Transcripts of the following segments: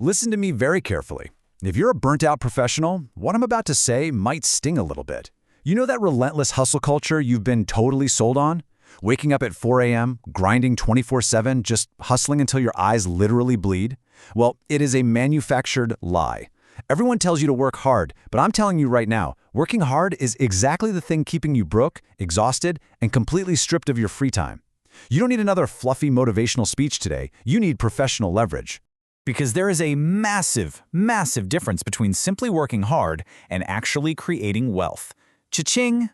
Listen to me very carefully. If you're a burnt-out professional, what I'm about to say might sting a little bit. You know that relentless hustle culture you've been totally sold on? Waking up at 4 a.m., grinding 24/7, just hustling until your eyes literally bleed? Well, it is a manufactured lie. Everyone tells you to work hard, but I'm telling you right now, working hard is exactly the thing keeping you broke, exhausted, and completely stripped of your free time. You don't need another fluffy motivational speech today. You need professional leverage. Because there is a massive, massive difference between simply working hard and actually creating wealth. Cha-ching!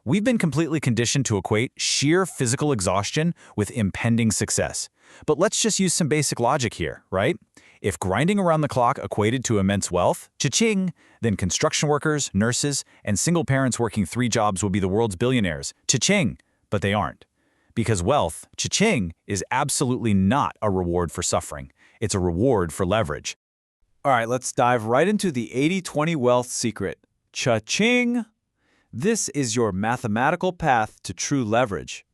We've been completely conditioned to equate sheer physical exhaustion with impending success. But let's just use some basic logic here, right? If grinding around the clock equated to immense wealth, cha-ching, then construction workers, nurses, and single parents working 3 jobs would be the world's billionaires. Cha-ching! But they aren't. Because wealth, cha-ching, is absolutely not a reward for suffering. It's a reward for leverage. All right, let's dive right into the 80-20 wealth secret. Cha-ching! This is your mathematical path to true leverage.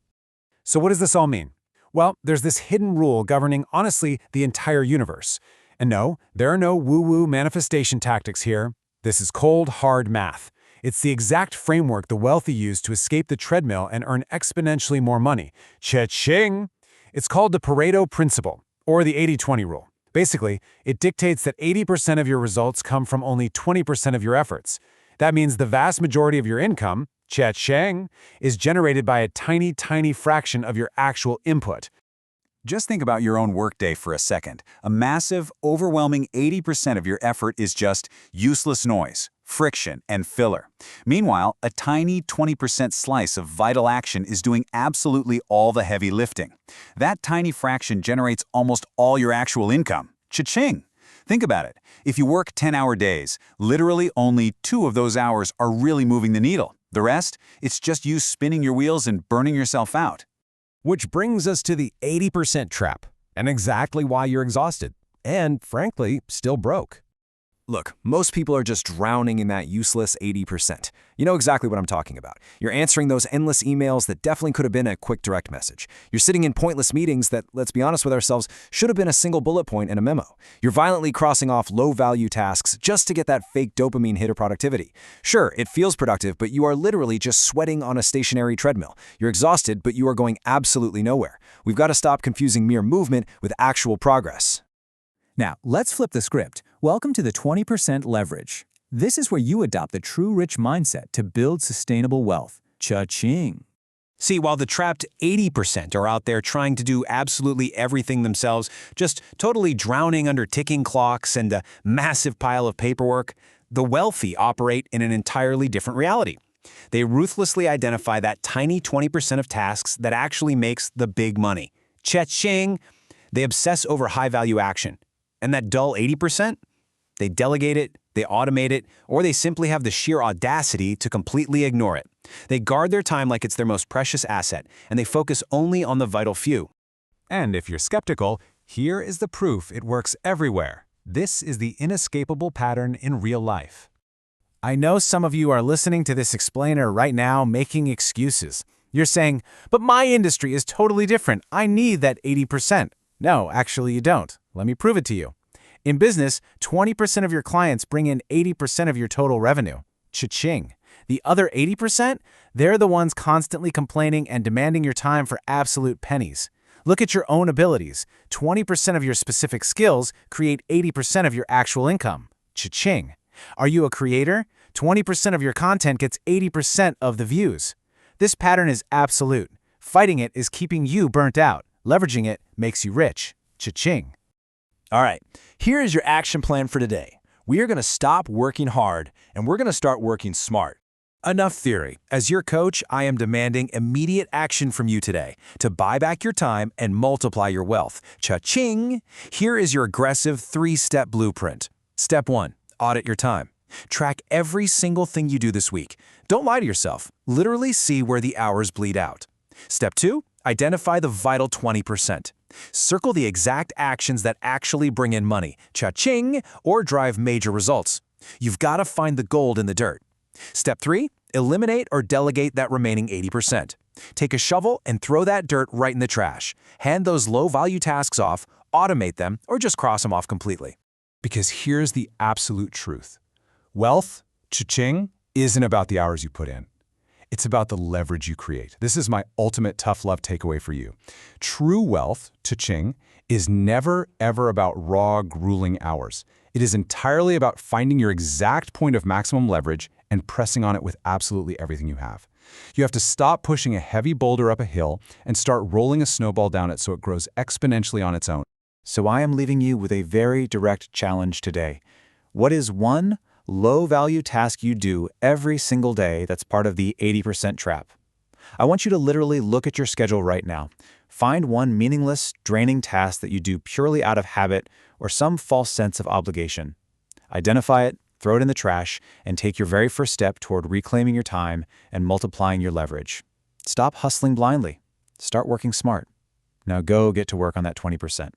So what does this all mean? Well, there's this hidden rule governing, honestly, the entire universe. And no, there are no woo-woo manifestation tactics here. This is cold, hard math. It's the exact framework the wealthy use to escape the treadmill and earn exponentially more money. Cha-ching! It's called the Pareto Principle, or the 80-20 rule. Basically, it dictates that 80% of your results come from only 20% of your efforts. That means the vast majority of your income, cha-ching, is generated by a tiny, tiny fraction of your actual input. Just think about your own workday for a second. A massive, overwhelming 80% of your effort is just useless noise, friction, and filler. Meanwhile, a tiny 20% slice of vital action is doing absolutely all the heavy lifting. That tiny fraction generates almost all your actual income. Cha-ching! Think about it. If you work 10-hour days, literally only 2 of those hours are really moving the needle. The rest, it's just you spinning your wheels and burning yourself out. Which brings us to the 80% trap, and exactly why you're exhausted, and frankly, still broke. Look, most people are just drowning in that useless 80%. You know exactly what I'm talking about. You're answering those endless emails that definitely could have been a quick direct message. You're sitting in pointless meetings that, let's be honest with ourselves, should have been a single bullet point in a memo. You're violently crossing off low-value tasks just to get that fake dopamine hit of productivity. Sure, it feels productive, but you are literally just sweating on a stationary treadmill. You're exhausted, but you are going absolutely nowhere. We've got to stop confusing mere movement with actual progress. Now, let's flip the script. Welcome to the 20% leverage. This is where you adopt the true rich mindset to build sustainable wealth. Cha-ching! See, while the trapped 80% are out there trying to do absolutely everything themselves, just totally drowning under ticking clocks and a massive pile of paperwork, the wealthy operate in an entirely different reality. They ruthlessly identify that tiny 20% of tasks that actually makes the big money. Cha-ching! They obsess over high-value action. And that dull 80%? They delegate it, they automate it, or they simply have the sheer audacity to completely ignore it. They guard their time like it's their most precious asset, and they focus only on the vital few. And if you're skeptical, here is the proof it works everywhere. This is the inescapable pattern in real life. I know some of you are listening to this explainer right now making excuses. You're saying, but my industry is totally different. I need that 80%. No, actually you don't. Let me prove it to you. In business, 20% of your clients bring in 80% of your total revenue. Cha-ching. The other 80%, they're the ones constantly complaining and demanding your time for absolute pennies. Look at your own abilities. 20% of your specific skills create 80% of your actual income. Cha-ching. Are you a creator? 20% of your content gets 80% of the views. This pattern is absolute. Fighting it is keeping you burnt out. Leveraging it makes you rich. Cha-ching. All right, here is your action plan for today. We are going to stop working hard, and we're going to start working smart. Enough theory. As your coach, I am demanding immediate action from you today to buy back your time and multiply your wealth. Cha-ching! Here is your aggressive 3-step blueprint. Step 1, audit your time. Track every single thing you do this week. Don't lie to yourself. Literally see where the hours bleed out. Step 2, identify the vital 20%. Circle the exact actions that actually bring in money, cha-ching, or drive major results. You've got to find the gold in the dirt. Step 3, eliminate or delegate that remaining 80%. Take a shovel and throw that dirt right in the trash. Hand those low-value tasks off, automate them, or just cross them off completely. Because here's the absolute truth. Wealth, cha-ching, isn't about the hours you put in. It's about the leverage you create. This is my ultimate tough love takeaway for you. True wealth, cha-ching, is never, ever about raw, grueling hours. It is entirely about finding your exact point of maximum leverage and pressing on it with absolutely everything you have. You have to stop pushing a heavy boulder up a hill and start rolling a snowball down it so it grows exponentially on its own. So I am leaving you with a very direct challenge today. What is one low-value task you do every single day that's part of the 80% trap? I want you to literally look at your schedule right now. Find one meaningless, draining task that you do purely out of habit or some false sense of obligation. Identify it, throw it in the trash, and take your very first step toward reclaiming your time and multiplying your leverage. Stop hustling blindly. Start working smart. Now go get to work on that 20%.